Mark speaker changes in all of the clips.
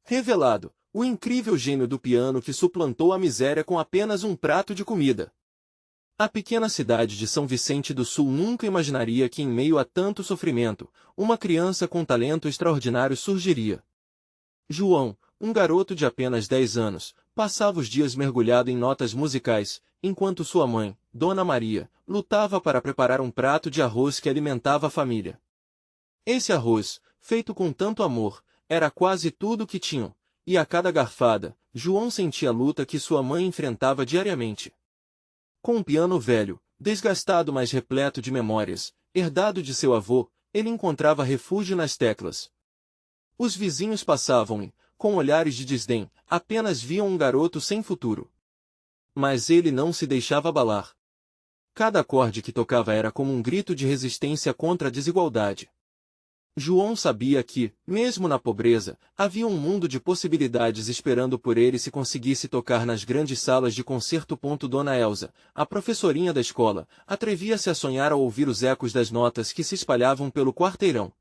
Speaker 1: Revelado, o incrível gênio do piano que suplantou a miséria com apenas um prato de comida. A pequena cidade de São Vicente do Sul nunca imaginaria que, em meio a tanto sofrimento, uma criança com talento extraordinário surgiria. João, um garoto de apenas 10 anos, passava os dias mergulhado em notas musicais, enquanto sua mãe, Dona Maria, lutava para preparar um prato de arroz que alimentava a família. Esse arroz, feito com tanto amor, era quase tudo o que tinham, e a cada garfada, João sentia a luta que sua mãe enfrentava diariamente. Com um piano velho, desgastado mas repleto de memórias, herdado de seu avô, ele encontrava refúgio nas teclas. Os vizinhos passavam e, com olhares de desdém, apenas viam um garoto sem futuro. Mas ele não se deixava abalar. Cada acorde que tocava era como um grito de resistência contra a desigualdade. João sabia que, mesmo na pobreza, havia um mundo de possibilidades esperando por ele se conseguisse tocar nas grandes salas de concerto. Dona Elsa, a professorinha da escola, atrevia-se a sonhar ao ouvir os ecos das notas que se espalhavam pelo quarteirão.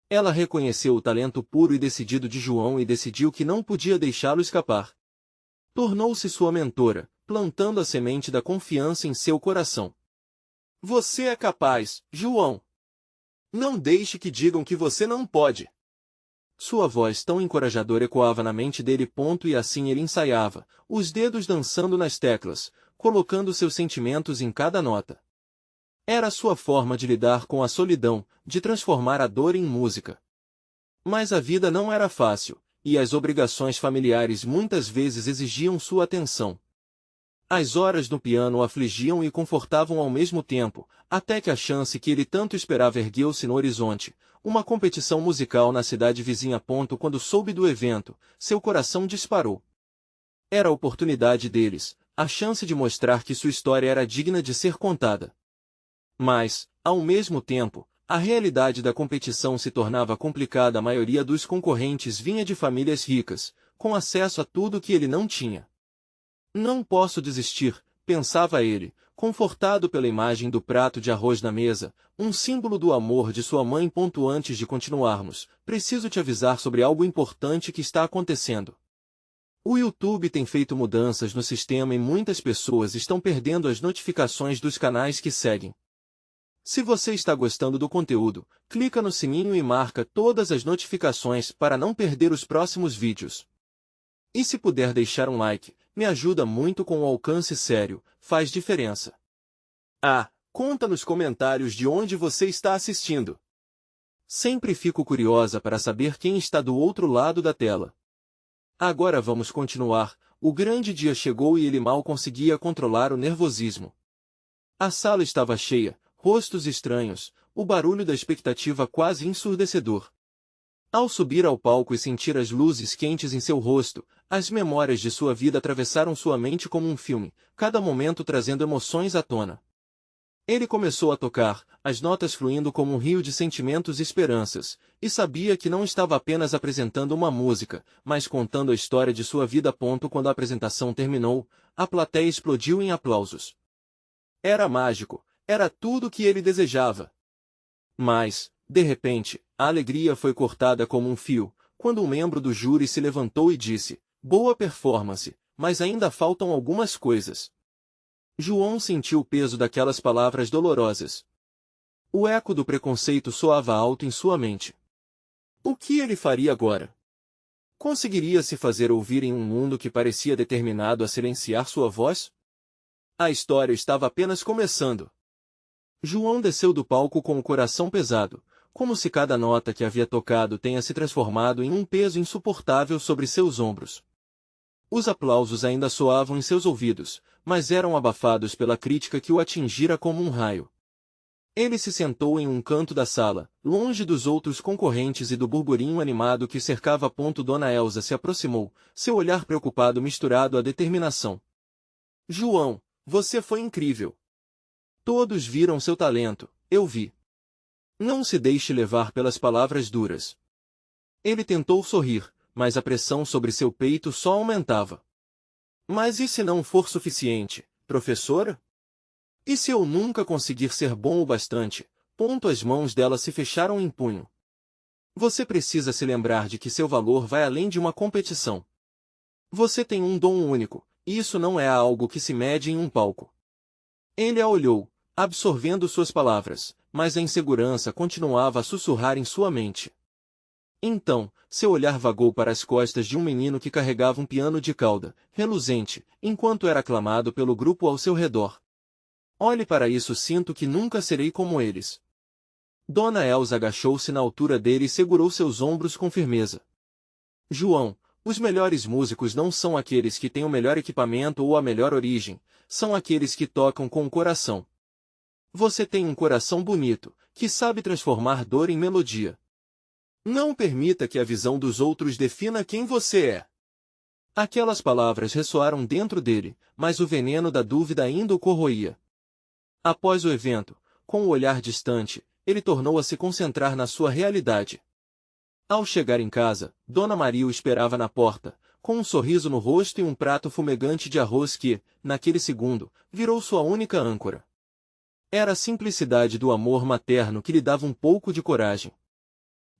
Speaker 1: Ela reconheceu o talento puro e decidido de João e decidiu que não podia deixá-lo escapar. Tornou-se sua mentora, plantando a semente da confiança em seu coração. Você é capaz, João! Não deixe que digam que você não pode. Sua voz tão encorajadora ecoava na mente dele. E assim ele ensaiava, os dedos dançando nas teclas, colocando seus sentimentos em cada nota. Era sua forma de lidar com a solidão, de transformar a dor em música. Mas a vida não era fácil, e as obrigações familiares muitas vezes exigiam sua atenção. As horas no piano o afligiam e confortavam ao mesmo tempo, até que a chance que ele tanto esperava ergueu-se no horizonte, uma competição musical na cidade vizinha. Quando soube do evento, seu coração disparou. Era a oportunidade deles, a chance de mostrar que sua história era digna de ser contada. Mas, ao mesmo tempo, a realidade da competição se tornava complicada. A maioria dos concorrentes vinha de famílias ricas, com acesso a tudo que ele não tinha. Não posso desistir, pensava ele, confortado pela imagem do prato de arroz na mesa, um símbolo do amor de sua mãe. Antes de continuarmos, preciso te avisar sobre algo importante que está acontecendo. O YouTube tem feito mudanças no sistema e muitas pessoas estão perdendo as notificações dos canais que seguem. Se você está gostando do conteúdo, clica no sininho e marca todas as notificações para não perder os próximos vídeos. E se puder deixar um like, me ajuda muito com o alcance sério, faz diferença. Conta nos comentários de onde você está assistindo. Sempre fico curiosa para saber quem está do outro lado da tela. Agora vamos continuar. O grande dia chegou e ele mal conseguia controlar o nervosismo. A sala estava cheia, rostos estranhos, o barulho da expectativa quase ensurdecedor. Ao subir ao palco e sentir as luzes quentes em seu rosto, as memórias de sua vida atravessaram sua mente como um filme, cada momento trazendo emoções à tona. Ele começou a tocar, as notas fluindo como um rio de sentimentos e esperanças, e sabia que não estava apenas apresentando uma música, mas contando a história de sua vida. Quando a apresentação terminou, a plateia explodiu em aplausos. Era mágico, era tudo o que ele desejava. Mas, de repente, a alegria foi cortada como um fio, quando um membro do júri se levantou e disse: "Boa performance, mas ainda faltam algumas coisas." João sentiu o peso daquelas palavras dolorosas. O eco do preconceito soava alto em sua mente. O que ele faria agora? Conseguiria se fazer ouvir em um mundo que parecia determinado a silenciar sua voz? A história estava apenas começando. João desceu do palco com o coração pesado, como se cada nota que havia tocado tenha se transformado em um peso insuportável sobre seus ombros. Os aplausos ainda soavam em seus ouvidos, mas eram abafados pela crítica que o atingira como um raio. Ele se sentou em um canto da sala, longe dos outros concorrentes e do burburinho animado que cercava. Dona Elsa se aproximou, seu olhar preocupado misturado à determinação. "João, você foi incrível. Todos viram seu talento, eu vi. Não se deixe levar pelas palavras duras." Ele tentou sorrir, mas a pressão sobre seu peito só aumentava. "Mas e se não for suficiente, professora? E se eu nunca conseguir ser bom o bastante?" As mãos dela se fecharam em punho. Você precisa se lembrar de que seu valor vai além de uma competição. Você tem um dom único, e isso não é algo que se mede em um palco. Ele a olhou, absorvendo suas palavras, mas a insegurança continuava a sussurrar em sua mente. Então, seu olhar vagou para as costas de um menino que carregava um piano de cauda, reluzente, enquanto era aclamado pelo grupo ao seu redor. Olhe para isso, sinto que nunca serei como eles. Dona Elsa agachou-se na altura dele e segurou seus ombros com firmeza. João, os melhores músicos não são aqueles que têm o melhor equipamento ou a melhor origem, são aqueles que tocam com o coração. Você tem um coração bonito, que sabe transformar dor em melodia. Não permita que a visão dos outros defina quem você é. Aquelas palavras ressoaram dentro dele, mas o veneno da dúvida ainda o corroía. Após o evento, com o olhar distante, ele tornou a se concentrar na sua realidade. Ao chegar em casa, Dona Maria o esperava na porta, com um sorriso no rosto e um prato fumegante de arroz que, naquele segundo, virou sua única âncora. Era a simplicidade do amor materno que lhe dava um pouco de coragem.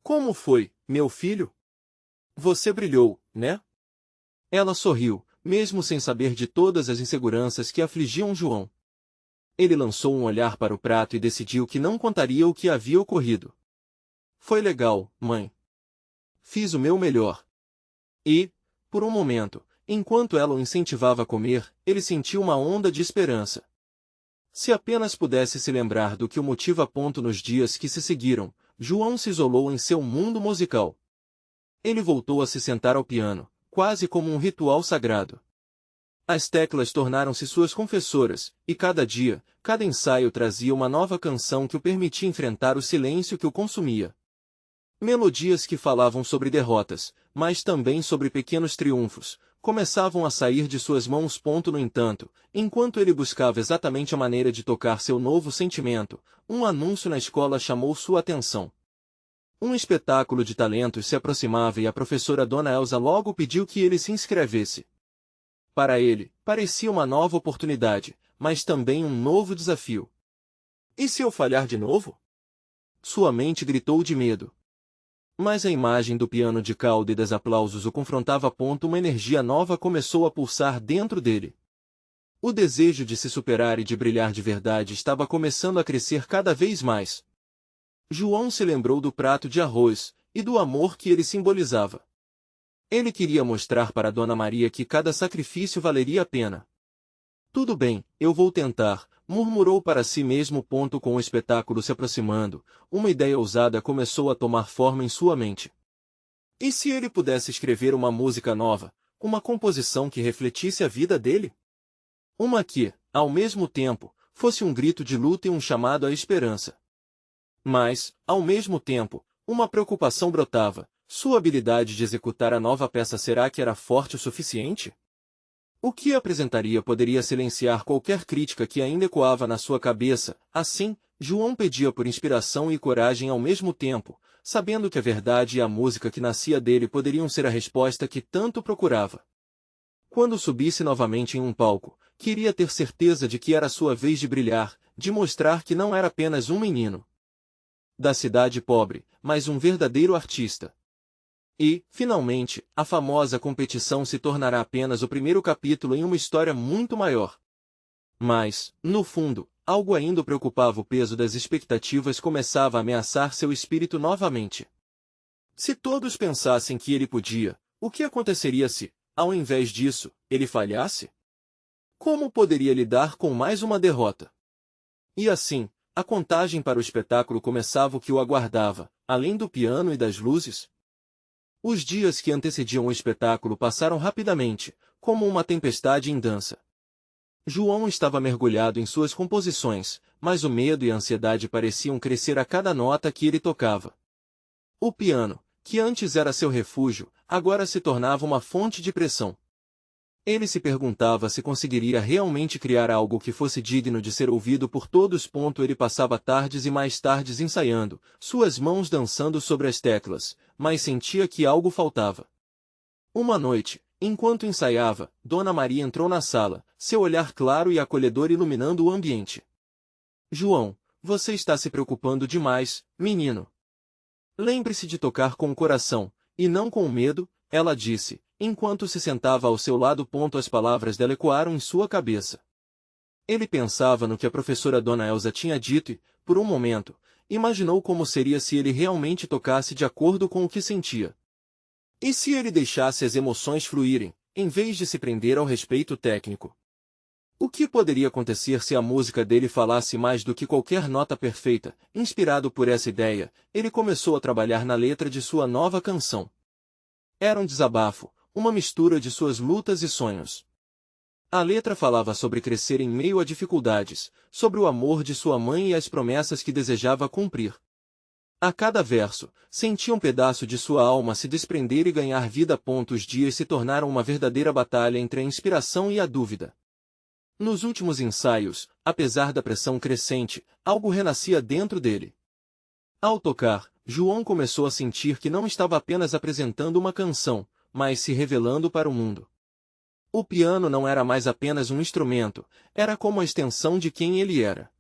Speaker 1: Como foi, meu filho? Você brilhou, né? Ela sorriu, mesmo sem saber de todas as inseguranças que afligiam João. Ele lançou um olhar para o prato e decidiu que não contaria o que havia ocorrido. Foi legal, mãe. Fiz o meu melhor. E, por um momento, enquanto ela o incentivava a comer, ele sentiu uma onda de esperança. Se apenas pudesse se lembrar do que o motiva nos dias que se seguiram, João se isolou em seu mundo musical. Ele voltou a se sentar ao piano, quase como um ritual sagrado. As teclas tornaram-se suas confessoras, e cada dia, cada ensaio trazia uma nova canção que o permitia enfrentar o silêncio que o consumia. Melodias que falavam sobre derrotas, mas também sobre pequenos triunfos, começavam a sair de suas mãos. No entanto, enquanto ele buscava exatamente a maneira de tocar seu novo sentimento, um anúncio na escola chamou sua atenção. Um espetáculo de talentos se aproximava e a professora Dona Elsa logo pediu que ele se inscrevesse. Para ele, parecia uma nova oportunidade, mas também um novo desafio. E se eu falhar de novo? Sua mente gritou de medo. Mas a imagem do piano de cauda e dos aplausos o confrontava. Uma energia nova começou a pulsar dentro dele. O desejo de se superar e de brilhar de verdade estava começando a crescer cada vez mais. João se lembrou do prato de arroz, e do amor que ele simbolizava. Ele queria mostrar para Dona Maria que cada sacrifício valeria a pena. Tudo bem, eu vou tentar, murmurou para si mesmo. Com o espetáculo se aproximando, uma ideia ousada começou a tomar forma em sua mente. E se ele pudesse escrever uma música nova, uma composição que refletisse a vida dele? Uma que, ao mesmo tempo, fosse um grito de luta e um chamado à esperança. Mas, ao mesmo tempo, uma preocupação brotava. Sua habilidade de executar a nova peça, será que era forte o suficiente? O que apresentaria poderia silenciar qualquer crítica que ainda ecoava na sua cabeça. Assim, João pedia por inspiração e coragem ao mesmo tempo, sabendo que a verdade e a música que nascia dele poderiam ser a resposta que tanto procurava. Quando subisse novamente em um palco, queria ter certeza de que era sua vez de brilhar, de mostrar que não era apenas um menino da cidade pobre, mas um verdadeiro artista. E, finalmente, a famosa competição se tornará apenas o primeiro capítulo em uma história muito maior. Mas, no fundo, algo ainda o preocupava. O peso das expectativas começava a ameaçar seu espírito novamente. Se todos pensassem que ele podia, o que aconteceria se, ao invés disso, ele falhasse? Como poderia lidar com mais uma derrota? E assim, a contagem para o espetáculo começava. O que o aguardava, além do piano e das luzes? Os dias que antecediam o espetáculo passaram rapidamente, como uma tempestade em dança. João estava mergulhado em suas composições, mas o medo e a ansiedade pareciam crescer a cada nota que ele tocava. O piano, que antes era seu refúgio, agora se tornava uma fonte de pressão. Ele se perguntava se conseguiria realmente criar algo que fosse digno de ser ouvido por todos. Ele passava tardes e mais tardes ensaiando, suas mãos dançando sobre as teclas, mas sentia que algo faltava. Uma noite, enquanto ensaiava, Dona Maria entrou na sala, seu olhar claro e acolhedor iluminando o ambiente. João, você está se preocupando demais, menino. Lembre-se de tocar com o coração, e não com o medo, ela disse, enquanto se sentava ao seu lado. As palavras dela ecoaram em sua cabeça. Ele pensava no que a professora Dona Elsa tinha dito e, por um momento, imaginou como seria se ele realmente tocasse de acordo com o que sentia. E se ele deixasse as emoções fluírem, em vez de se prender ao respeito técnico? O que poderia acontecer se a música dele falasse mais do que qualquer nota perfeita? Inspirado por essa ideia, ele começou a trabalhar na letra de sua nova canção. Era um desabafo, uma mistura de suas lutas e sonhos. A letra falava sobre crescer em meio a dificuldades, sobre o amor de sua mãe e as promessas que desejava cumprir. A cada verso, sentia um pedaço de sua alma se desprender e ganhar vida. Os dias se tornaram uma verdadeira batalha entre a inspiração e a dúvida. Nos últimos ensaios, apesar da pressão crescente, algo renascia dentro dele. Ao tocar, João começou a sentir que não estava apenas apresentando uma canção, mas se revelando para o mundo. O piano não era mais apenas um instrumento, era como a extensão de quem ele era.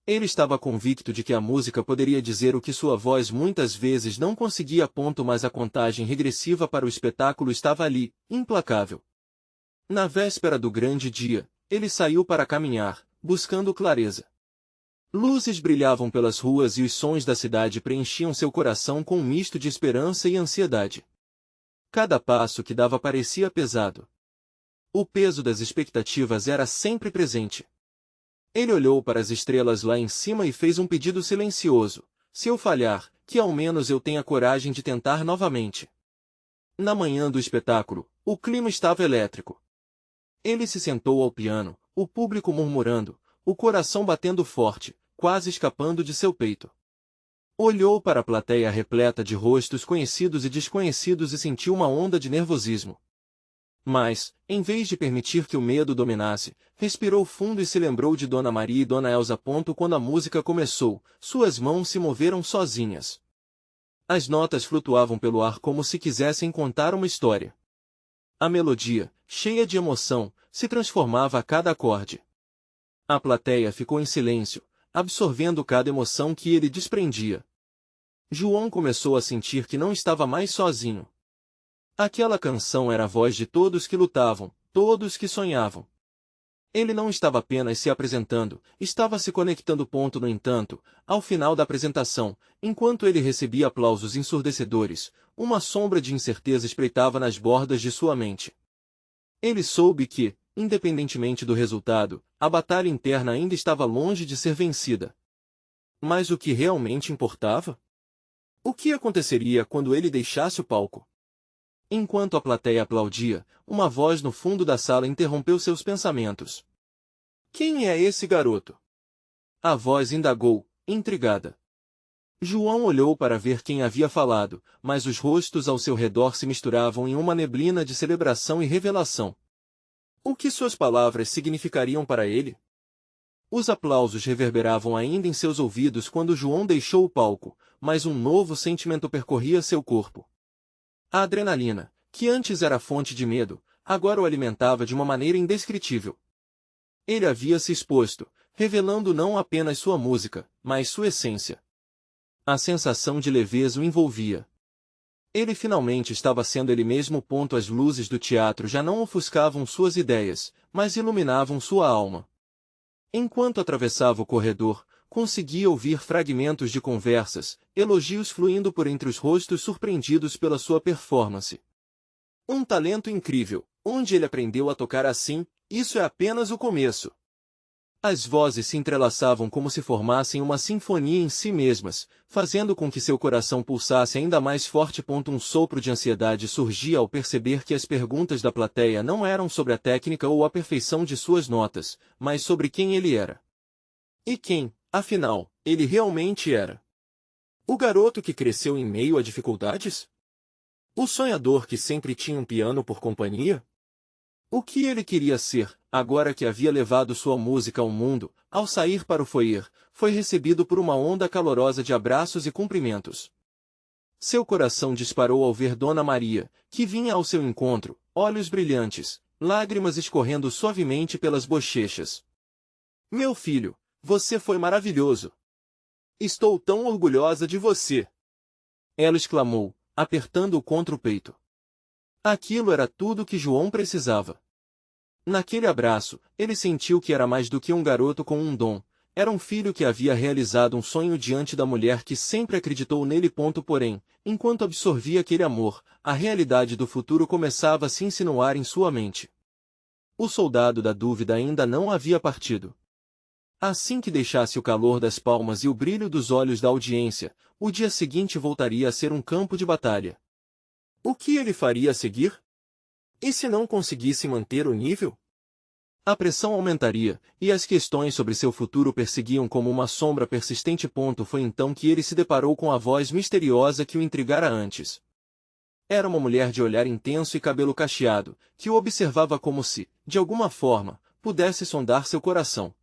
Speaker 1: Ele estava convicto de que a música poderia dizer o que sua voz muitas vezes não conseguia. Mas a contagem regressiva para o espetáculo estava ali, implacável. Na véspera do grande dia, ele saiu para caminhar, buscando clareza. Luzes brilhavam pelas ruas e os sons da cidade preenchiam seu coração com um misto de esperança e ansiedade. Cada passo que dava parecia pesado. O peso das expectativas era sempre presente. Ele olhou para as estrelas lá em cima e fez um pedido silencioso: se eu falhar, que ao menos eu tenha coragem de tentar novamente. Na manhã do espetáculo, o clima estava elétrico. Ele se sentou ao piano, o público murmurando, o coração batendo forte, quase escapando de seu peito. Olhou para a plateia repleta de rostos conhecidos e desconhecidos e sentiu uma onda de nervosismo. Mas, em vez de permitir que o medo dominasse, respirou fundo e se lembrou de Dona Maria e Dona Elsa. Quando a música começou, suas mãos se moveram sozinhas. As notas flutuavam pelo ar como se quisessem contar uma história. A melodia, cheia de emoção, se transformava a cada acorde. A plateia ficou em silêncio, absorvendo cada emoção que ele desprendia. João começou a sentir que não estava mais sozinho. Aquela canção era a voz de todos que lutavam, todos que sonhavam. Ele não estava apenas se apresentando, estava se conectando. No entanto, ao final da apresentação, enquanto ele recebia aplausos ensurdecedores, uma sombra de incerteza espreitava nas bordas de sua mente. Ele soube que, independentemente do resultado, a batalha interna ainda estava longe de ser vencida. Mas o que realmente importava? O que aconteceria quando ele deixasse o palco? Enquanto a plateia aplaudia, uma voz no fundo da sala interrompeu seus pensamentos. Quem é esse garoto? A voz indagou, intrigada. João olhou para ver quem havia falado, mas os rostos ao seu redor se misturavam em uma neblina de celebração e revelação. O que suas palavras significariam para ele? Os aplausos reverberavam ainda em seus ouvidos quando João deixou o palco, mas um novo sentimento percorria seu corpo. A adrenalina, que antes era fonte de medo, agora o alimentava de uma maneira indescritível. Ele havia se exposto, revelando não apenas sua música, mas sua essência. A sensação de leveza o envolvia. Ele finalmente estava sendo ele mesmo. As luzes do teatro já não ofuscavam suas ideias, mas iluminavam sua alma. Enquanto atravessava o corredor, conseguia ouvir fragmentos de conversas, elogios fluindo por entre os rostos surpreendidos pela sua performance. Um talento incrível. Onde ele aprendeu a tocar assim? Isso é apenas o começo. As vozes se entrelaçavam como se formassem uma sinfonia em si mesmas, fazendo com que seu coração pulsasse ainda mais forte. Um sopro de ansiedade surgia ao perceber que as perguntas da plateia não eram sobre a técnica ou a perfeição de suas notas, mas sobre quem ele era. E quem, afinal, ele realmente era? O garoto que cresceu em meio a dificuldades? O sonhador que sempre tinha um piano por companhia? O que ele queria ser, agora que havia levado sua música ao mundo, ao sair para o foyer, foi recebido por uma onda calorosa de abraços e cumprimentos. Seu coração disparou ao ver Dona Maria, que vinha ao seu encontro, olhos brilhantes, lágrimas escorrendo suavemente pelas bochechas. Meu filho, você foi maravilhoso. Estou tão orgulhosa de você. Ela exclamou, apertando-o contra o peito. Aquilo era tudo que João precisava. Naquele abraço, ele sentiu que era mais do que um garoto com um dom. Era um filho que havia realizado um sonho diante da mulher que sempre acreditou nele. Porém, enquanto absorvia aquele amor, a realidade do futuro começava a se insinuar em sua mente. O soldado da dúvida ainda não havia partido. Assim que deixasse o calor das palmas e o brilho dos olhos da audiência, o dia seguinte voltaria a ser um campo de batalha. O que ele faria a seguir? E se não conseguisse manter o nível? A pressão aumentaria, e as questões sobre seu futuro o perseguiam como uma sombra persistente. Foi então que ele se deparou com a voz misteriosa que o intrigara antes. Era uma mulher de olhar intenso e cabelo cacheado, que o observava como se, de alguma forma, pudesse sondar seu coração.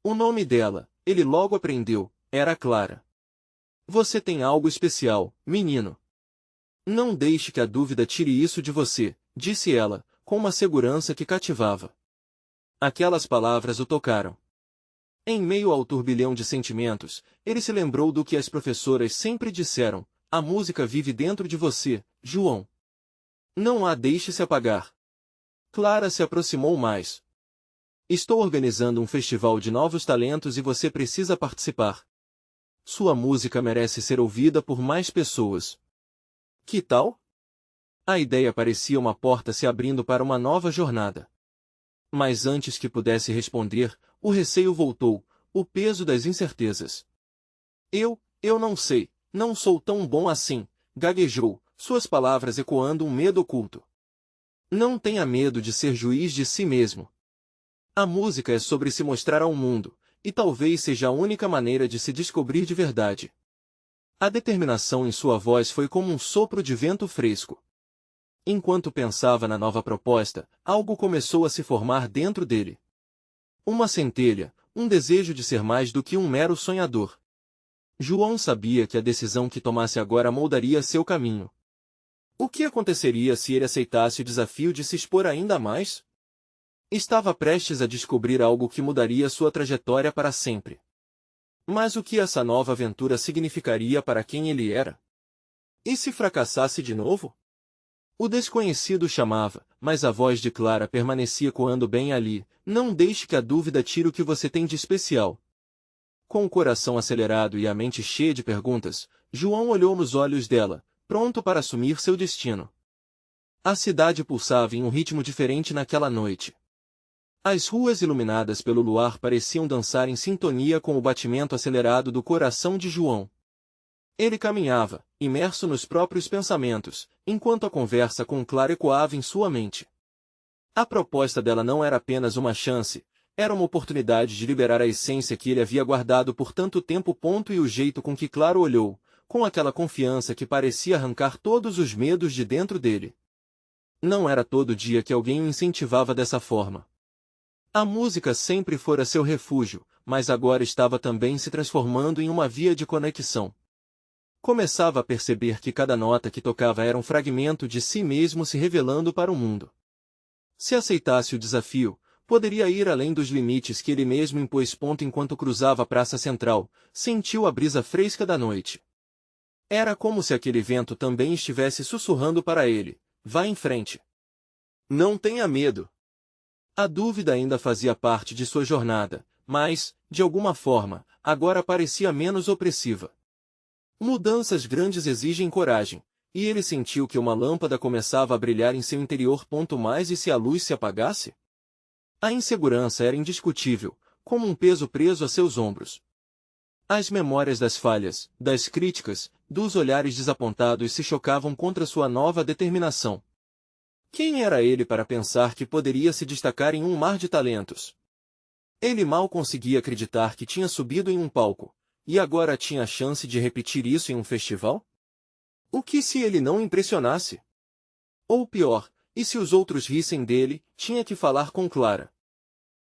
Speaker 1: O nome dela, ele logo aprendeu, era Clara. Você tem algo especial, menino. Não deixe que a dúvida tire isso de você, disse ela, com uma segurança que cativava. Aquelas palavras o tocaram. Em meio ao turbilhão de sentimentos, ele se lembrou do que as professoras sempre disseram: a música vive dentro de você, João. Não a deixe se apagar. Clara se aproximou mais. Estou organizando um festival de novos talentos e você precisa participar. Sua música merece ser ouvida por mais pessoas. Que tal? A ideia parecia uma porta se abrindo para uma nova jornada. Mas antes que pudesse responder, o receio voltou, o peso das incertezas. Eu não sei, não sou tão bom assim, gaguejou, suas palavras ecoando um medo oculto. Não tenha medo de ser juiz de si mesmo. A música é sobre se mostrar ao mundo, e talvez seja a única maneira de se descobrir de verdade. A determinação em sua voz foi como um sopro de vento fresco. Enquanto pensava na nova proposta, algo começou a se formar dentro dele. Uma centelha, um desejo de ser mais do que um mero sonhador. João sabia que a decisão que tomasse agora moldaria seu caminho. O que aconteceria se ele aceitasse o desafio de se expor ainda mais? Estava prestes a descobrir algo que mudaria sua trajetória para sempre. Mas o que essa nova aventura significaria para quem ele era? E se fracassasse de novo? O desconhecido chamava, mas a voz de Clara permanecia ecoando bem ali: não deixe que a dúvida tire o que você tem de especial. Com o coração acelerado e a mente cheia de perguntas, João olhou nos olhos dela, pronto para assumir seu destino. A cidade pulsava em um ritmo diferente naquela noite. As ruas iluminadas pelo luar pareciam dançar em sintonia com o batimento acelerado do coração de João. Ele caminhava, imerso nos próprios pensamentos, enquanto a conversa com Clara ecoava em sua mente. A proposta dela não era apenas uma chance, era uma oportunidade de liberar a essência que ele havia guardado por tanto tempo. E o jeito com que Clara olhou, com aquela confiança que parecia arrancar todos os medos de dentro dele. Não era todo dia que alguém o incentivava dessa forma. A música sempre fora seu refúgio, mas agora estava também se transformando em uma via de conexão. Começava a perceber que cada nota que tocava era um fragmento de si mesmo se revelando para o mundo. Se aceitasse o desafio, poderia ir além dos limites que ele mesmo impôs. Enquanto cruzava a praça central, sentiu a brisa fresca da noite. Era como se aquele vento também estivesse sussurrando para ele: vá em frente. Não tenha medo. A dúvida ainda fazia parte de sua jornada, mas, de alguma forma, agora parecia menos opressiva. Mudanças grandes exigem coragem, e ele sentiu que uma lâmpada começava a brilhar em seu interior. Mais e se a luz se apagasse? A insegurança era indiscutível, como um peso preso a seus ombros. As memórias das falhas, das críticas, dos olhares desapontados se chocavam contra sua nova determinação. Quem era ele para pensar que poderia se destacar em um mar de talentos? Ele mal conseguia acreditar que tinha subido em um palco, e agora tinha a chance de repetir isso em um festival? O que se ele não impressionasse? Ou pior, e se os outros rissem dele? Tinha que falar com Clara.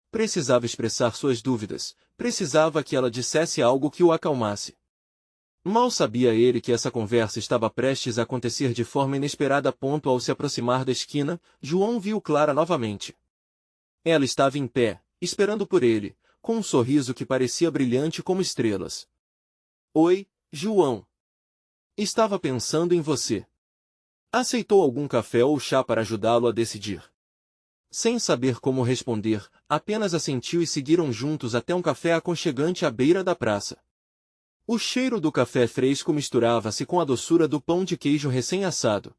Speaker 1: Precisava expressar suas dúvidas, precisava que ela dissesse algo que o acalmasse. Mal sabia ele que essa conversa estava prestes a acontecer de forma inesperada. Ao se aproximar da esquina, João viu Clara novamente. Ela estava em pé, esperando por ele, com um sorriso que parecia brilhante como estrelas. Oi, João. Estava pensando em você. Aceitou algum café ou chá para ajudá-lo a decidir? Sem saber como responder, apenas assentiu e seguiram juntos até um café aconchegante à beira da praça. O cheiro do café fresco misturava-se com a doçura do pão de queijo recém-assado.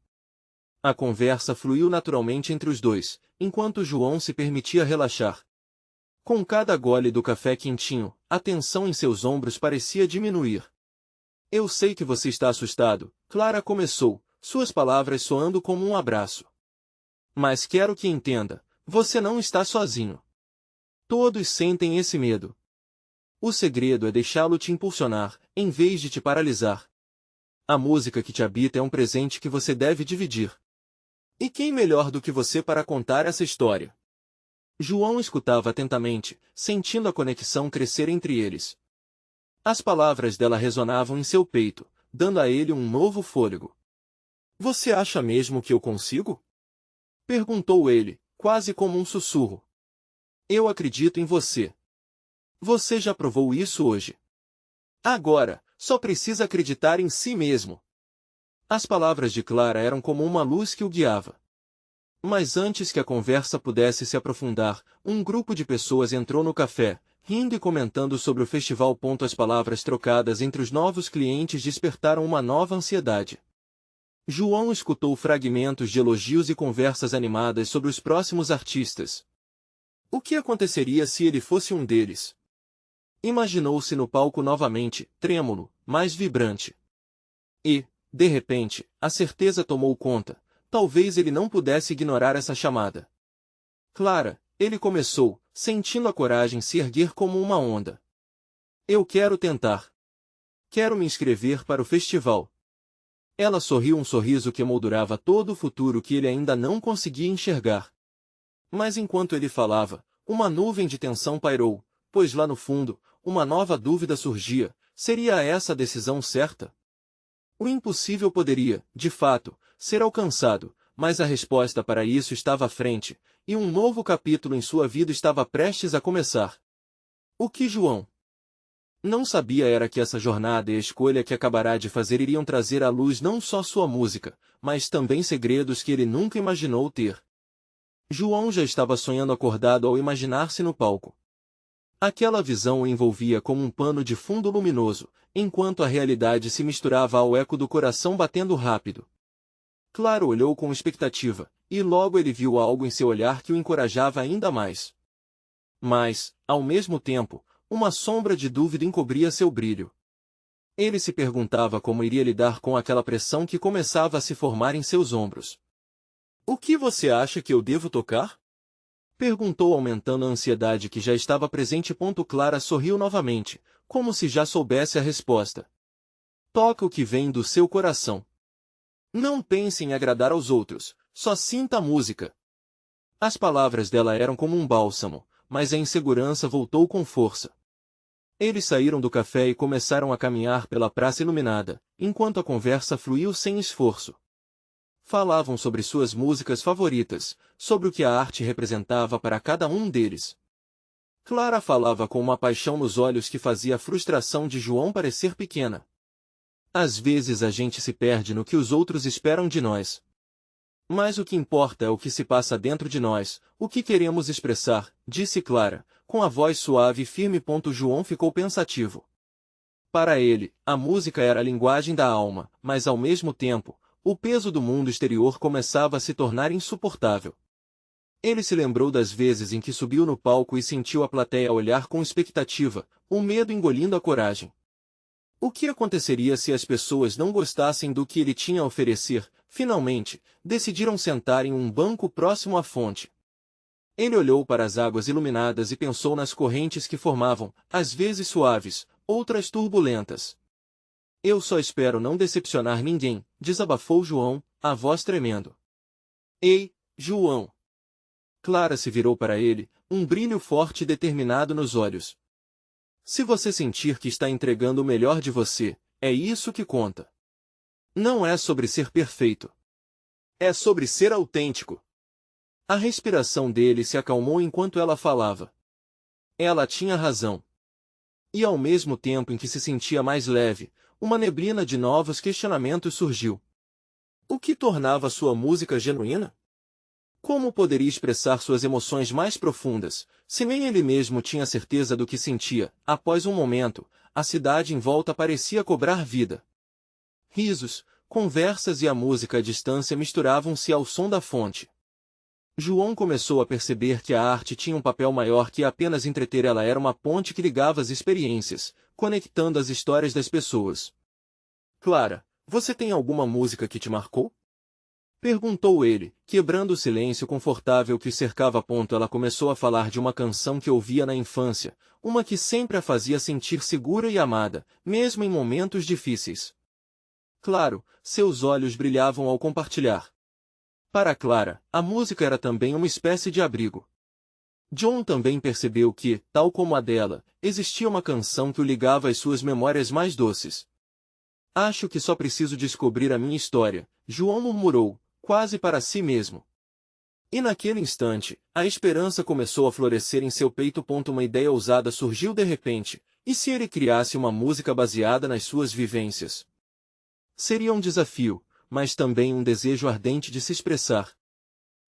Speaker 1: A conversa fluiu naturalmente entre os dois, enquanto João se permitia relaxar. Com cada gole do café quentinho, a tensão em seus ombros parecia diminuir. Eu sei que você está assustado, Clara começou, suas palavras soando como um abraço. Mas quero que entenda, você não está sozinho. Todos sentem esse medo. O segredo é deixá-lo te impulsionar, em vez de te paralisar. A música que te habita é um presente que você deve dividir. E quem melhor do que você para contar essa história? João escutava atentamente, sentindo a conexão crescer entre eles. As palavras dela ressonavam em seu peito, dando a ele um novo fôlego. Você acha mesmo que eu consigo? Perguntou ele, quase como um sussurro. Eu acredito em você. Você já provou isso hoje. Agora, só precisa acreditar em si mesmo. As palavras de Clara eram como uma luz que o guiava. Mas antes que a conversa pudesse se aprofundar, um grupo de pessoas entrou no café, rindo e comentando sobre o festival. As palavras trocadas entre os novos clientes despertaram uma nova ansiedade. João escutou fragmentos de elogios e conversas animadas sobre os próximos artistas. O que aconteceria se ele fosse um deles? Imaginou-se no palco novamente, trêmulo, mais vibrante. E, de repente, a certeza tomou conta. Talvez ele não pudesse ignorar essa chamada. Clara, ele começou, sentindo a coragem se erguer como uma onda. Eu quero tentar. Quero me inscrever para o festival. Ela sorriu um sorriso que emoldurava todo o futuro que ele ainda não conseguia enxergar. Mas enquanto ele falava, uma nuvem de tensão pairou, pois lá no fundo, uma nova dúvida surgia: seria essa a decisão certa? O impossível poderia, de fato, ser alcançado, mas a resposta para isso estava à frente, e um novo capítulo em sua vida estava prestes a começar. O que João não sabia era que essa jornada e a escolha que acabará de fazer iriam trazer à luz não só sua música, mas também segredos que ele nunca imaginou ter. João já estava sonhando acordado ao imaginar-se no palco. Aquela visão o envolvia como um pano de fundo luminoso, enquanto a realidade se misturava ao eco do coração batendo rápido. Claro olhou com expectativa, e logo ele viu algo em seu olhar que o encorajava ainda mais. Mas, ao mesmo tempo, uma sombra de dúvida encobria seu brilho. Ele se perguntava como iria lidar com aquela pressão que começava a se formar em seus ombros. O que você acha que eu devo tocar? Perguntou aumentando a ansiedade que já estava presente. Clara sorriu novamente, como se já soubesse a resposta. Toca o que vem do seu coração. Não pense em agradar aos outros, só sinta a música. As palavras dela eram como um bálsamo, mas a insegurança voltou com força. Eles saíram do café e começaram a caminhar pela praça iluminada, enquanto a conversa fluiu sem esforço. Falavam sobre suas músicas favoritas, sobre o que a arte representava para cada um deles. Clara falava com uma paixão nos olhos que fazia a frustração de João parecer pequena. Às vezes a gente se perde no que os outros esperam de nós. Mas o que importa é o que se passa dentro de nós, o que queremos expressar, disse Clara, com a voz suave e firme. João ficou pensativo. Para ele, a música era a linguagem da alma, mas ao mesmo tempo, o peso do mundo exterior começava a se tornar insuportável. Ele se lembrou das vezes em que subiu no palco e sentiu a plateia olhar com expectativa, o medo engolindo a coragem. O que aconteceria se as pessoas não gostassem do que ele tinha a oferecer? Finalmente, decidiram sentar em um banco próximo à fonte. Ele olhou para as águas iluminadas e pensou nas correntes que formavam, às vezes suaves, outras turbulentas. Eu só espero não decepcionar ninguém, desabafou João, a voz tremendo. Ei, João! Clara se virou para ele, um brilho forte e determinado nos olhos. Se você sentir que está entregando o melhor de você, é isso que conta. Não é sobre ser perfeito. É sobre ser autêntico. A respiração dele se acalmou enquanto ela falava. Ela tinha razão. E ao mesmo tempo em que se sentia mais leve, uma neblina de novos questionamentos surgiu. O que tornava sua música genuína? Como poderia expressar suas emoções mais profundas, se nem ele mesmo tinha certeza do que sentia? Após um momento, a cidade em volta parecia cobrar vida. Risos, conversas e a música à distância misturavam-se ao som da fonte. João começou a perceber que a arte tinha um papel maior que apenas entreter. Ela era uma ponte que ligava as experiências, conectando as histórias das pessoas. Clara, você tem alguma música que te marcou? Perguntou ele, quebrando o silêncio confortável que o cercava. Ela começou a falar de uma canção que ouvia na infância, uma que sempre a fazia sentir segura e amada, mesmo em momentos difíceis. Claro, seus olhos brilhavam ao compartilhar. Para Clara, a música era também uma espécie de abrigo. John também percebeu que, tal como a dela, existia uma canção que o ligava às suas memórias mais doces. Acho que só preciso descobrir a minha história, João murmurou, quase para si mesmo. E naquele instante, a esperança começou a florescer em seu peito. Uma ideia ousada surgiu de repente, e se ele criasse uma música baseada nas suas vivências? Seria um desafio, mas também um desejo ardente de se expressar.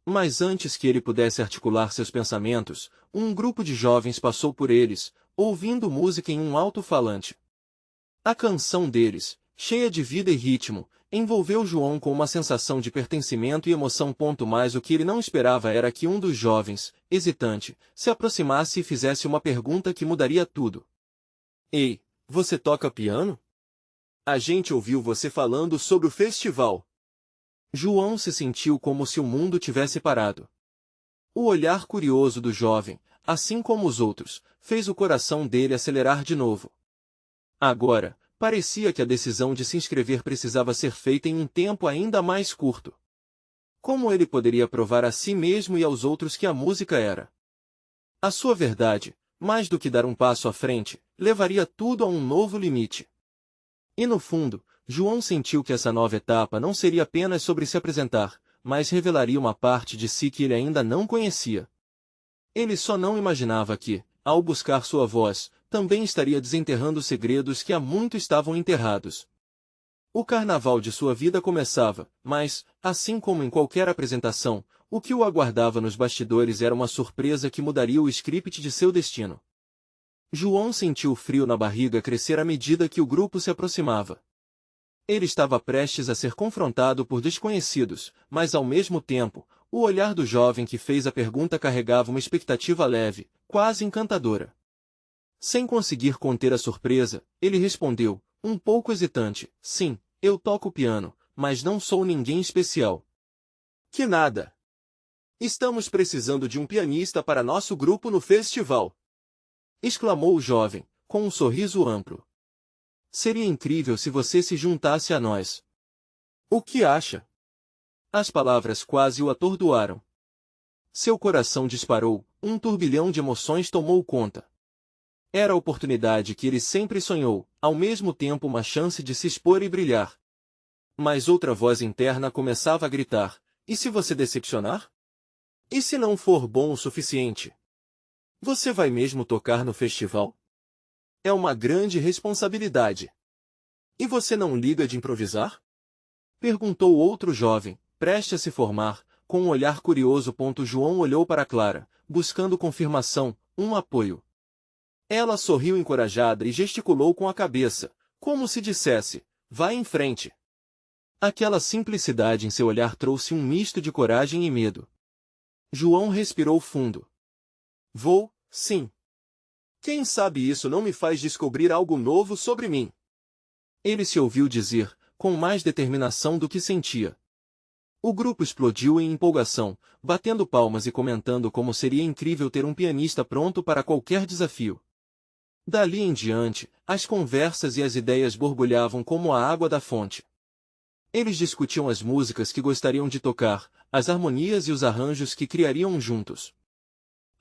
Speaker 1: Mas antes que ele pudesse articular seus pensamentos, um grupo de jovens passou por eles, ouvindo música em um alto-falante. A canção deles, cheia de vida e ritmo, envolveu João com uma sensação de pertencimento e emoção. Mas o que ele não esperava era que um dos jovens, hesitante, se aproximasse e fizesse uma pergunta que mudaria tudo. Ei, você toca piano? A gente ouviu você falando sobre o festival. João se sentiu como se o mundo tivesse parado. O olhar curioso do jovem, assim como os outros, fez o coração dele acelerar de novo. Agora, parecia que a decisão de se inscrever precisava ser feita em um tempo ainda mais curto. Como ele poderia provar a si mesmo e aos outros que a música era a sua verdade, mais do que dar um passo à frente, levaria tudo a um novo limite? E no fundo, João sentiu que essa nova etapa não seria apenas sobre se apresentar, mas revelaria uma parte de si que ele ainda não conhecia. Ele só não imaginava que, ao buscar sua voz, também estaria desenterrando segredos que há muito estavam enterrados. O carnaval de sua vida começava, mas, assim como em qualquer apresentação, o que o aguardava nos bastidores era uma surpresa que mudaria o script de seu destino. João sentiu o frio na barriga crescer à medida que o grupo se aproximava. Ele estava prestes a ser confrontado por desconhecidos, mas ao mesmo tempo, o olhar do jovem que fez a pergunta carregava uma expectativa leve, quase encantadora. Sem conseguir conter a surpresa, ele respondeu, um pouco hesitante, sim, eu toco piano, mas não sou ninguém especial. Que nada! Estamos precisando de um pianista para nosso grupo no festival! Exclamou o jovem, com um sorriso amplo. Seria incrível se você se juntasse a nós. O que acha? As palavras quase o atordoaram. Seu coração disparou, um turbilhão de emoções tomou conta. Era a oportunidade que ele sempre sonhou, ao mesmo tempo uma chance de se expor e brilhar. Mas outra voz interna começava a gritar, e se você decepcionar? E se não for bom o suficiente? Você vai mesmo tocar no festival? É uma grande responsabilidade. E você não liga de improvisar? Perguntou outro jovem, prestes a se formar, com um olhar curioso. João olhou para Clara, buscando confirmação, um apoio. Ela sorriu encorajada e gesticulou com a cabeça, como se dissesse, vai em frente. Aquela simplicidade em seu olhar trouxe um misto de coragem e medo. João respirou fundo. Vou, sim. Quem sabe isso não me faz descobrir algo novo sobre mim? Ele se ouviu dizer, com mais determinação do que sentia. O grupo explodiu em empolgação, batendo palmas e comentando como seria incrível ter um pianista pronto para qualquer desafio. Dali em diante, as conversas e as ideias borbulhavam como a água da fonte. Eles discutiam as músicas que gostariam de tocar, as harmonias e os arranjos que criariam juntos.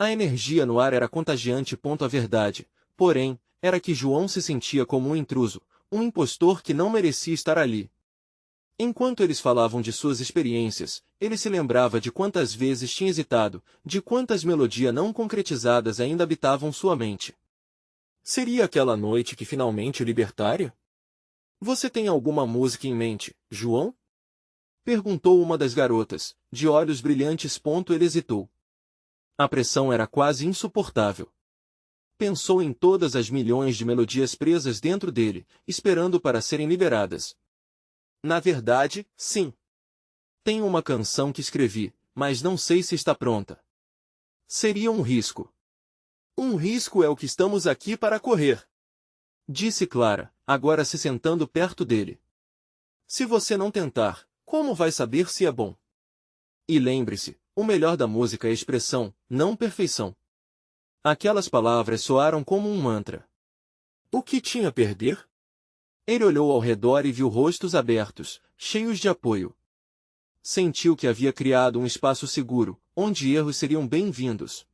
Speaker 1: A energia no ar era contagiante. A verdade, porém, era que João se sentia como um intruso, um impostor que não merecia estar ali. Enquanto eles falavam de suas experiências, ele se lembrava de quantas vezes tinha hesitado, de quantas melodias não concretizadas ainda habitavam sua mente. Seria aquela noite que finalmente o libertaria? Você tem alguma música em mente, João? Perguntou uma das garotas, de olhos brilhantes. Ele hesitou. A pressão era quase insuportável. Pensou em todas as milhões de melodias presas dentro dele, esperando para serem liberadas. Na verdade, sim. Tenho uma canção que escrevi, mas não sei se está pronta. Seria um risco. Um risco é o que estamos aqui para correr, disse Clara, agora se sentando perto dele. Se você não tentar, como vai saber se é bom? E lembre-se, o melhor da música é expressão, não perfeição. Aquelas palavras soaram como um mantra. O que tinha a perder? Ele olhou ao redor e viu rostos abertos, cheios de apoio. Sentiu que havia criado um espaço seguro, onde erros seriam bem-vindos.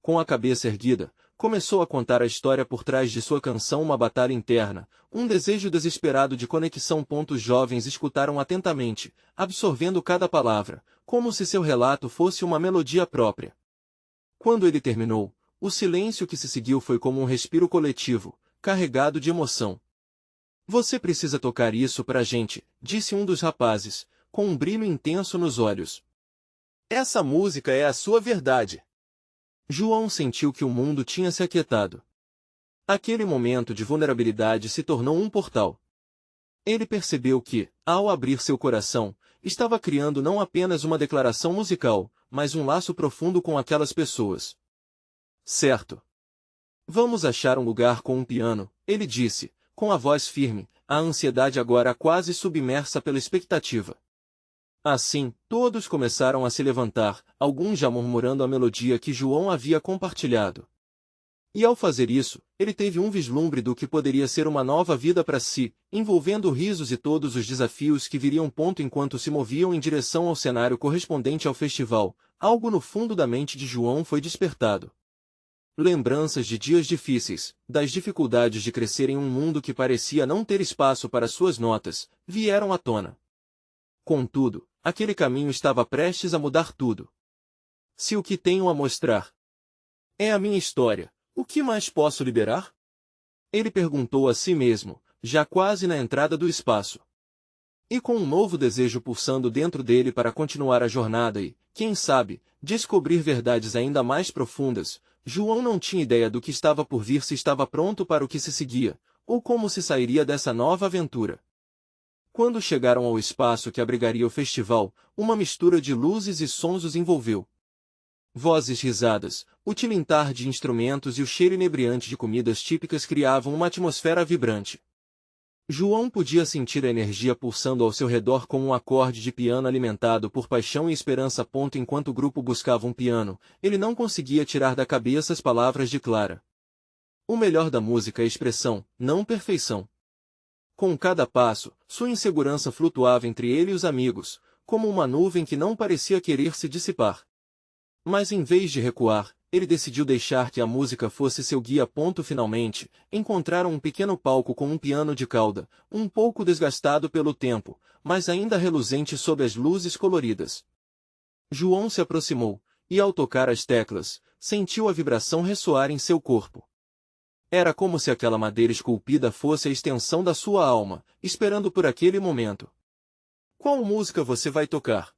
Speaker 1: Com a cabeça erguida, começou a contar a história por trás de sua canção, uma batalha interna, um desejo desesperado de conexão. Os jovens escutaram atentamente, absorvendo cada palavra, como se seu relato fosse uma melodia própria. Quando ele terminou, o silêncio que se seguiu foi como um respiro coletivo, carregado de emoção. Você precisa tocar isso pra gente, disse um dos rapazes, com um brilho intenso nos olhos. Essa música é a sua verdade. João sentiu que o mundo tinha se aquietado. Aquele momento de vulnerabilidade se tornou um portal. Ele percebeu que, ao abrir seu coração, estava criando não apenas uma declaração musical, mas um laço profundo com aquelas pessoas. Certo. Vamos achar um lugar com um piano, ele disse, com a voz firme, a ansiedade agora quase submersa pela expectativa. Assim, todos começaram a se levantar, alguns já murmurando a melodia que João havia compartilhado. E ao fazer isso, ele teve um vislumbre do que poderia ser uma nova vida para si, envolvendo risos e todos os desafios que viriam. Enquanto se moviam em direção ao cenário correspondente ao festival, algo no fundo da mente de João foi despertado. Lembranças de dias difíceis, das dificuldades de crescer em um mundo que parecia não ter espaço para suas notas, vieram à tona. Contudo, aquele caminho estava prestes a mudar tudo. Se o que tenho a mostrar é a minha história, o que mais posso liberar? Ele perguntou a si mesmo, já quase na entrada do espaço. E com um novo desejo pulsando dentro dele para continuar a jornada e, quem sabe, descobrir verdades ainda mais profundas, João não tinha ideia do que estava por vir, se estava pronto para o que se seguia, ou como se sairia dessa nova aventura. Quando chegaram ao espaço que abrigaria o festival, uma mistura de luzes e sons os envolveu. Vozes, risadas, o tilintar de instrumentos e o cheiro inebriante de comidas típicas criavam uma atmosfera vibrante. João podia sentir a energia pulsando ao seu redor como um acorde de piano alimentado por paixão e esperança. Enquanto o grupo buscava um piano, ele não conseguia tirar da cabeça as palavras de Clara. O melhor da música é expressão, não perfeição. Com cada passo, sua insegurança flutuava entre ele e os amigos, como uma nuvem que não parecia querer se dissipar. Mas em vez de recuar, ele decidiu deixar que a música fosse seu guia. Finalmente, encontraram um pequeno palco com um piano de cauda, um pouco desgastado pelo tempo, mas ainda reluzente sob as luzes coloridas. João se aproximou, e ao tocar as teclas, sentiu a vibração ressoar em seu corpo. Era como se aquela madeira esculpida fosse a extensão da sua alma, esperando por aquele momento. Qual música você vai tocar?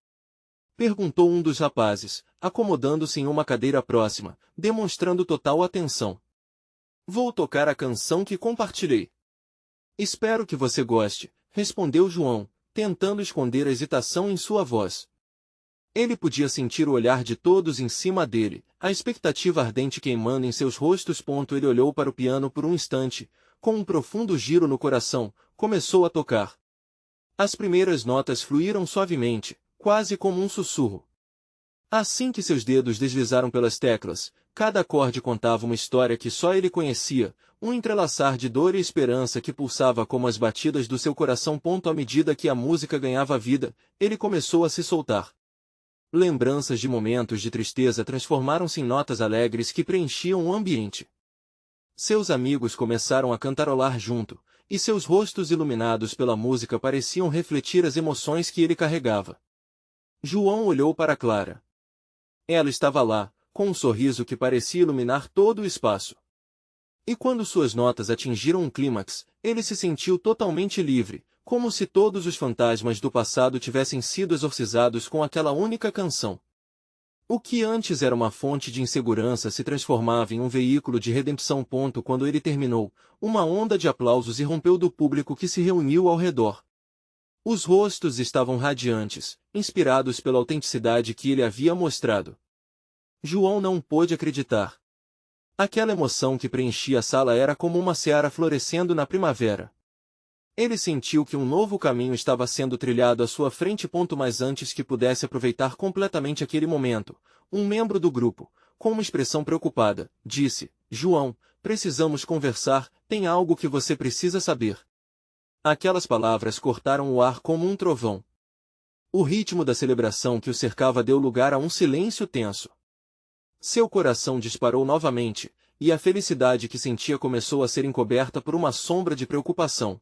Speaker 1: Perguntou um dos rapazes, acomodando-se em uma cadeira próxima, demonstrando total atenção. Vou tocar a canção que compartilhei. Espero que você goste, respondeu João, tentando esconder a hesitação em sua voz. Ele podia sentir o olhar de todos em cima dele, a expectativa ardente queimando em seus rostos. Ele olhou para o piano por um instante, com um profundo giro no coração, começou a tocar. As primeiras notas fluíram suavemente, quase como um sussurro. Assim que seus dedos deslizaram pelas teclas, cada acorde contava uma história que só ele conhecia, um entrelaçar de dor e esperança que pulsava como as batidas do seu coração. À medida que a música ganhava vida, ele começou a se soltar. Lembranças de momentos de tristeza transformaram-se em notas alegres que preenchiam o ambiente. Seus amigos começaram a cantarolar junto, e seus rostos iluminados pela música pareciam refletir as emoções que ele carregava. João olhou para Clara. Ela estava lá, com um sorriso que parecia iluminar todo o espaço. E quando suas notas atingiram um clímax, Ele se sentiu totalmente livre, como se todos os fantasmas do passado tivessem sido exorcizados com aquela única canção. O que antes era uma fonte de insegurança se transformava em um veículo de redenção. Quando ele terminou, uma onda de aplausos irrompeu do público que se reuniu ao redor. Os rostos estavam radiantes, inspirados pela autenticidade que ele havia mostrado. João não pôde acreditar. Aquela emoção que preenchia a sala era como uma seara florescendo na primavera. Ele sentiu que um novo caminho estava sendo trilhado à sua frente. Mas antes que pudesse aproveitar completamente aquele momento, um membro do grupo, com uma expressão preocupada, disse: João, precisamos conversar, tem algo que você precisa saber. Aquelas palavras cortaram o ar como um trovão. O ritmo da celebração que o cercava deu lugar a um silêncio tenso. Seu coração disparou novamente, e a felicidade que sentia começou a ser encoberta por uma sombra de preocupação.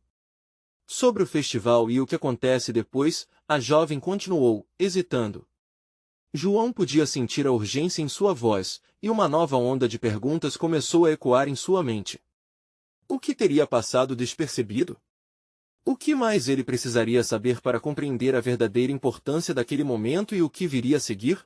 Speaker 1: Sobre o festival e o que acontece depois, a jovem continuou, hesitando. João podia sentir a urgência em sua voz, e uma nova onda de perguntas começou a ecoar em sua mente. O que teria passado despercebido? O que mais ele precisaria saber para compreender a verdadeira importância daquele momento e o que viria a seguir?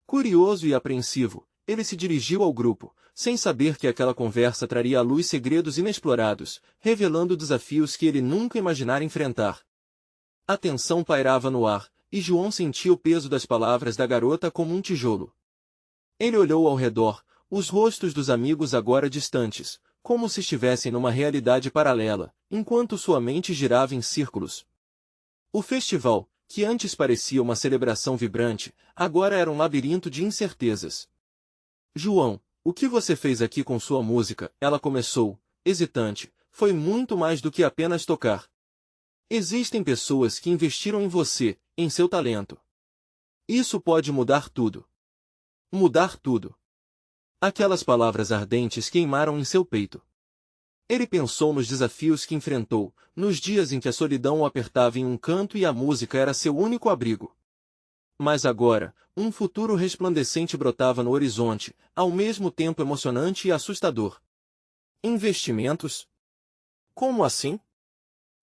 Speaker 1: Curioso e apreensivo, ele se dirigiu ao grupo, sem saber que aquela conversa traria à luz segredos inexplorados, revelando desafios que ele nunca imaginara enfrentar. A tensão pairava no ar, e João sentia o peso das palavras da garota como um tijolo. Ele olhou ao redor, os rostos dos amigos agora distantes, como se estivessem numa realidade paralela, enquanto sua mente girava em círculos. O festival, que antes parecia uma celebração vibrante, agora era um labirinto de incertezas. João, o que você fez aqui com sua música? Ela começou, hesitante. Foi muito mais do que apenas tocar. Existem pessoas que investiram em você, em seu talento. Isso pode mudar tudo. Mudar tudo. Aquelas palavras ardentes queimaram em seu peito. Ele pensou nos desafios que enfrentou, nos dias em que a solidão o apertava em um canto e a música era seu único abrigo. Mas agora, um futuro resplandecente brotava no horizonte, ao mesmo tempo emocionante e assustador. Investimentos? Como assim?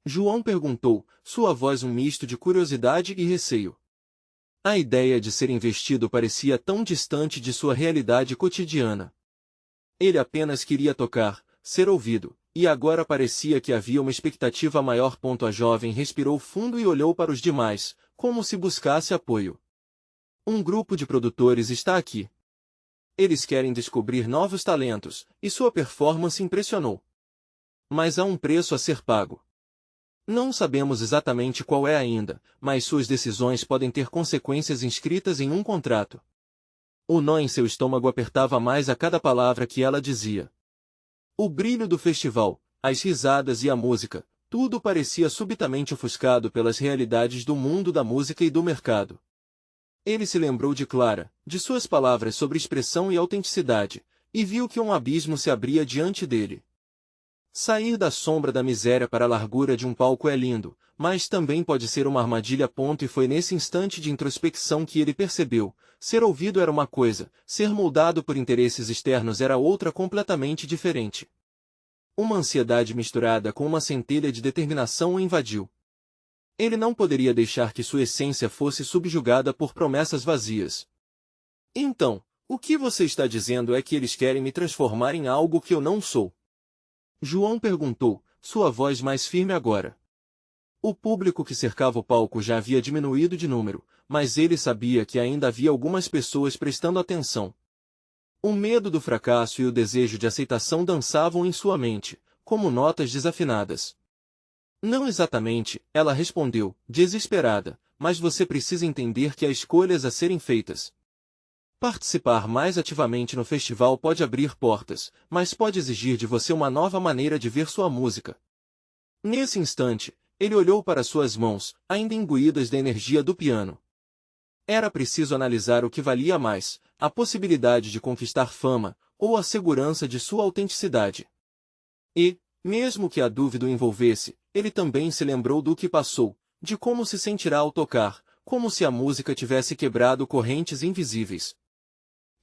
Speaker 1: João perguntou, sua voz um misto de curiosidade e receio. A ideia de ser investido parecia tão distante de sua realidade cotidiana. Ele apenas queria tocar, ser ouvido, e agora parecia que havia uma expectativa maior. A jovem respirou fundo e olhou para os demais, como se buscasse apoio. Um grupo de produtores está aqui. Eles querem descobrir novos talentos, e sua performance impressionou. Mas há um preço a ser pago. Não sabemos exatamente qual é ainda, mas suas decisões podem ter consequências inscritas em um contrato. O nó em seu estômago apertava mais a cada palavra que ela dizia. O brilho do festival, as risadas e a música, tudo parecia subitamente ofuscado pelas realidades do mundo da música e do mercado. Ele se lembrou de Clara, de suas palavras sobre expressão e autenticidade, e viu que um abismo se abria diante dele. Sair da sombra da miséria para a largura de um palco é lindo, mas também pode ser uma armadilha. E foi nesse instante de introspecção que ele percebeu, ser ouvido era uma coisa, ser moldado por interesses externos era outra completamente diferente. Uma ansiedade misturada com uma centelha de determinação o invadiu. Ele não poderia deixar que sua essência fosse subjugada por promessas vazias. Então, o que você está dizendo é que eles querem me transformar em algo que eu não sou? João perguntou, sua voz mais firme agora. O público que cercava o palco já havia diminuído de número, mas ele sabia que ainda havia algumas pessoas prestando atenção. O medo do fracasso e o desejo de aceitação dançavam em sua mente, como notas desafinadas. Não exatamente, ela respondeu, desesperada, mas você precisa entender que há escolhas a serem feitas. Participar mais ativamente no festival pode abrir portas, mas pode exigir de você uma nova maneira de ver sua música. Nesse instante, ele olhou para suas mãos, ainda imbuídas da energia do piano. Era preciso analisar o que valia mais, a possibilidade de conquistar fama, ou a segurança de sua autenticidade. E, mesmo que a dúvida o envolvesse, ele também se lembrou do que passou, de como se sentirá ao tocar, como se a música tivesse quebrado correntes invisíveis.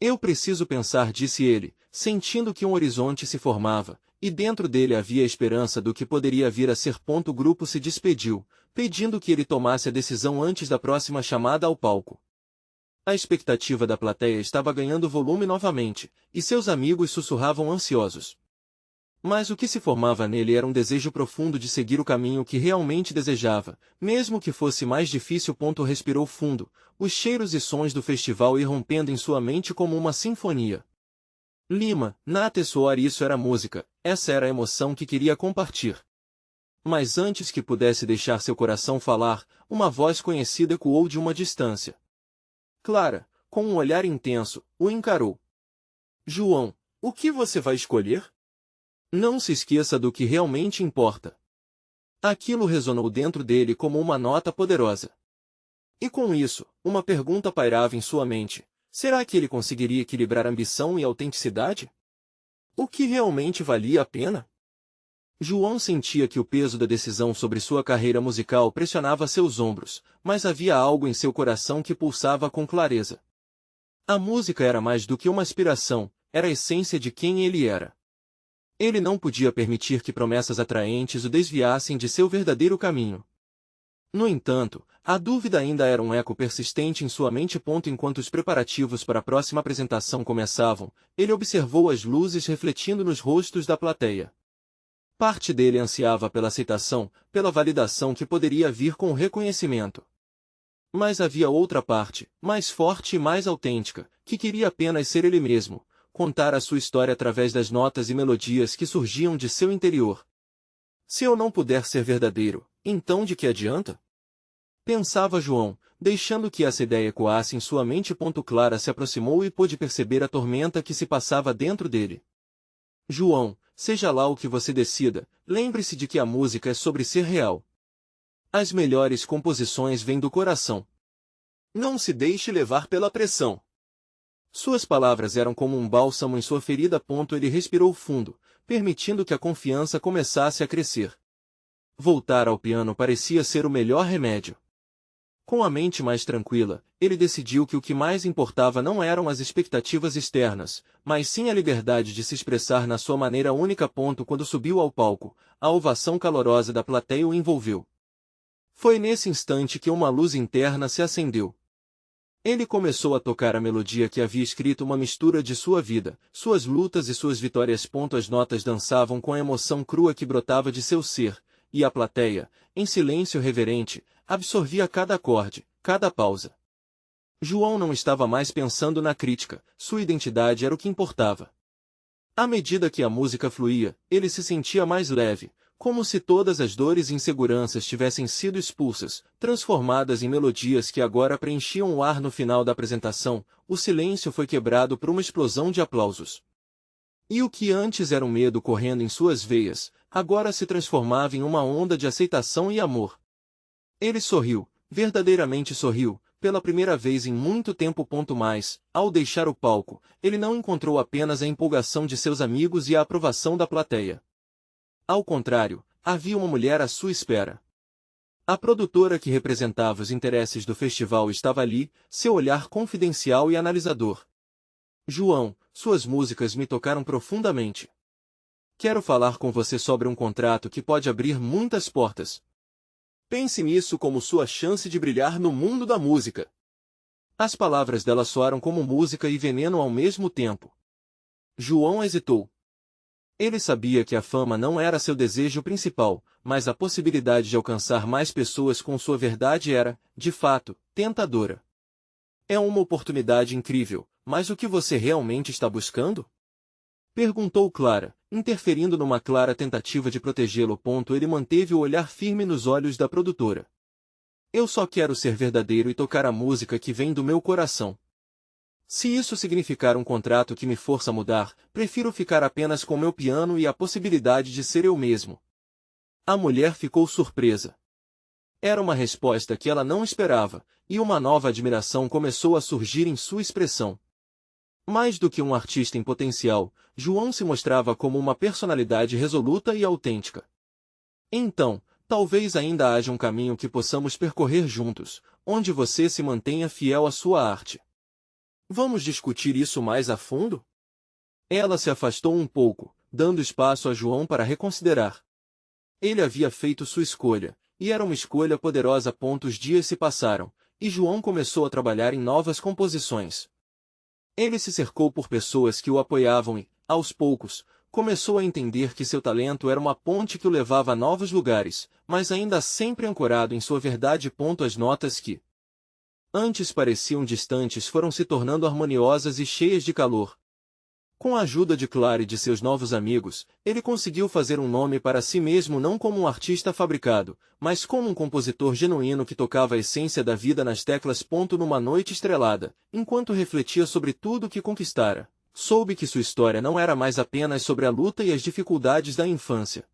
Speaker 1: Eu preciso pensar, disse ele, sentindo que um horizonte se formava, e dentro dele havia a esperança do que poderia vir a ser. O grupo se despediu, pedindo que ele tomasse a decisão antes da próxima chamada ao palco. A expectativa da plateia estava ganhando volume novamente, e seus amigos sussurravam ansiosos. Mas o que se formava nele era um desejo profundo de seguir o caminho que realmente desejava, mesmo que fosse mais difícil. Respirou fundo, os cheiros e sons do festival irrompendo em sua mente como uma sinfonia. Lima, na Atessoar, isso era música, essa era a emoção que queria compartilhar. Mas antes que pudesse deixar seu coração falar, uma voz conhecida ecoou de uma distância. Clara, com um olhar intenso, o encarou. João, o que você vai escolher? Não se esqueça do que realmente importa. Aquilo ressonou dentro dele como uma nota poderosa. E com isso, uma pergunta pairava em sua mente. Será que ele conseguiria equilibrar ambição e autenticidade? O que realmente valia a pena? João sentia que o peso da decisão sobre sua carreira musical pressionava seus ombros, mas havia algo em seu coração que pulsava com clareza. A música era mais do que uma aspiração, era a essência de quem ele era. Ele não podia permitir que promessas atraentes o desviassem de seu verdadeiro caminho. No entanto, a dúvida ainda era um eco persistente em sua mente. Enquanto os preparativos para a próxima apresentação começavam, ele observou as luzes refletindo nos rostos da plateia. Parte dele ansiava pela aceitação, pela validação que poderia vir com o reconhecimento. Mas havia outra parte, mais forte e mais autêntica, que queria apenas ser ele mesmo, contar a sua história através das notas e melodias que surgiam de seu interior. Se eu não puder ser verdadeiro, então de que adianta? Pensava João, deixando que essa ideia ecoasse em sua mente. Clara se aproximou e pôde perceber a tormenta que se passava dentro dele. João, seja lá o que você decida, lembre-se de que a música é sobre ser real. As melhores composições vêm do coração. Não se deixe levar pela pressão. Suas palavras eram como um bálsamo em sua ferida. Ele respirou fundo, permitindo que a confiança começasse a crescer. Voltar ao piano parecia ser o melhor remédio. Com a mente mais tranquila, ele decidiu que o que mais importava não eram as expectativas externas, mas sim a liberdade de se expressar na sua maneira única. Quando subiu ao palco, a ovação calorosa da plateia o envolveu. Foi nesse instante que uma luz interna se acendeu. Ele começou a tocar a melodia que havia escrito uma mistura de sua vida, suas lutas e suas vitórias. As notas dançavam com a emoção crua que brotava de seu ser, e a plateia, em silêncio reverente, absorvia cada acorde, cada pausa. João não estava mais pensando na crítica, sua identidade era o que importava. À medida que a música fluía, ele se sentia mais leve, como se todas as dores e inseguranças tivessem sido expulsas, transformadas em melodias que agora preenchiam o ar. No final da apresentação, o silêncio foi quebrado por uma explosão de aplausos. E o que antes era um medo correndo em suas veias, agora se transformava em uma onda de aceitação e amor. Ele sorriu, verdadeiramente sorriu, pela primeira vez em muito tempo. Mas, ao deixar o palco, ele não encontrou apenas a empolgação de seus amigos e a aprovação da plateia. Ao contrário, havia uma mulher à sua espera. A produtora que representava os interesses do festival estava ali, seu olhar confidencial e analisador. João, suas músicas me tocaram profundamente. Quero falar com você sobre um contrato que pode abrir muitas portas. Pense nisso como sua chance de brilhar no mundo da música. As palavras dela soaram como música e veneno ao mesmo tempo. João hesitou. Ele sabia que a fama não era seu desejo principal, mas a possibilidade de alcançar mais pessoas com sua verdade era, de fato, tentadora. É uma oportunidade incrível, mas o que você realmente está buscando? Perguntou Clara, interferindo numa clara tentativa de protegê-lo. Ele manteve o olhar firme nos olhos da produtora. Eu só quero ser verdadeiro e tocar a música que vem do meu coração. Se isso significar um contrato que me força a mudar, prefiro ficar apenas com meu piano e a possibilidade de ser eu mesmo. A mulher ficou surpresa. Era uma resposta que ela não esperava, e uma nova admiração começou a surgir em sua expressão. Mais do que um artista em potencial, João se mostrava como uma personalidade resoluta e autêntica. Então, talvez ainda haja um caminho que possamos percorrer juntos, onde você se mantenha fiel à sua arte. Vamos discutir isso mais a fundo? Ela se afastou um pouco, dando espaço a João para reconsiderar. Ele havia feito sua escolha, e era uma escolha poderosa. Os dias se passaram, e João começou a trabalhar em novas composições. Ele se cercou por pessoas que o apoiavam e, aos poucos, começou a entender que seu talento era uma ponte que o levava a novos lugares, mas ainda sempre ancorado em sua verdade. As notas que antes pareciam distantes foram se tornando harmoniosas e cheias de calor. Com a ajuda de Clara e de seus novos amigos, ele conseguiu fazer um nome para si mesmo não como um artista fabricado, mas como um compositor genuíno que tocava a essência da vida nas teclas. Numa noite estrelada, enquanto refletia sobre tudo o que conquistara, soube que sua história não era mais apenas sobre a luta e as dificuldades da infância.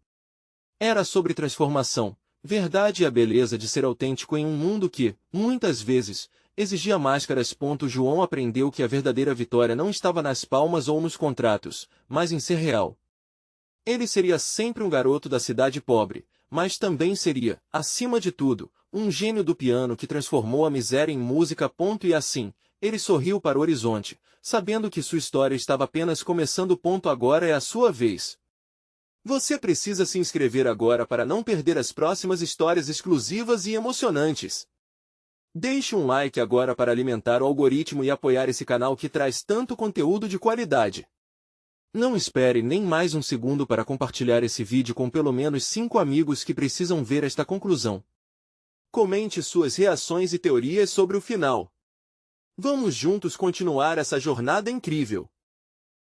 Speaker 1: Era sobre transformação, verdade e a beleza de ser autêntico em um mundo que, muitas vezes, exigia máscaras. João aprendeu que a verdadeira vitória não estava nas palmas ou nos contratos, mas em ser real. Ele seria sempre um garoto da cidade pobre, mas também seria, acima de tudo, um gênio do piano que transformou a miséria em música. E assim, ele sorriu para o horizonte, sabendo que sua história estava apenas começando. Agora é a sua vez. Você precisa se inscrever agora para não perder as próximas histórias exclusivas e emocionantes. Deixe um like agora para alimentar o algoritmo e apoiar esse canal que traz tanto conteúdo de qualidade. Não espere nem mais um segundo para compartilhar esse vídeo com pelo menos 5 amigos que precisam ver esta conclusão. Comente suas reações e teorias sobre o final. Vamos juntos continuar essa jornada incrível.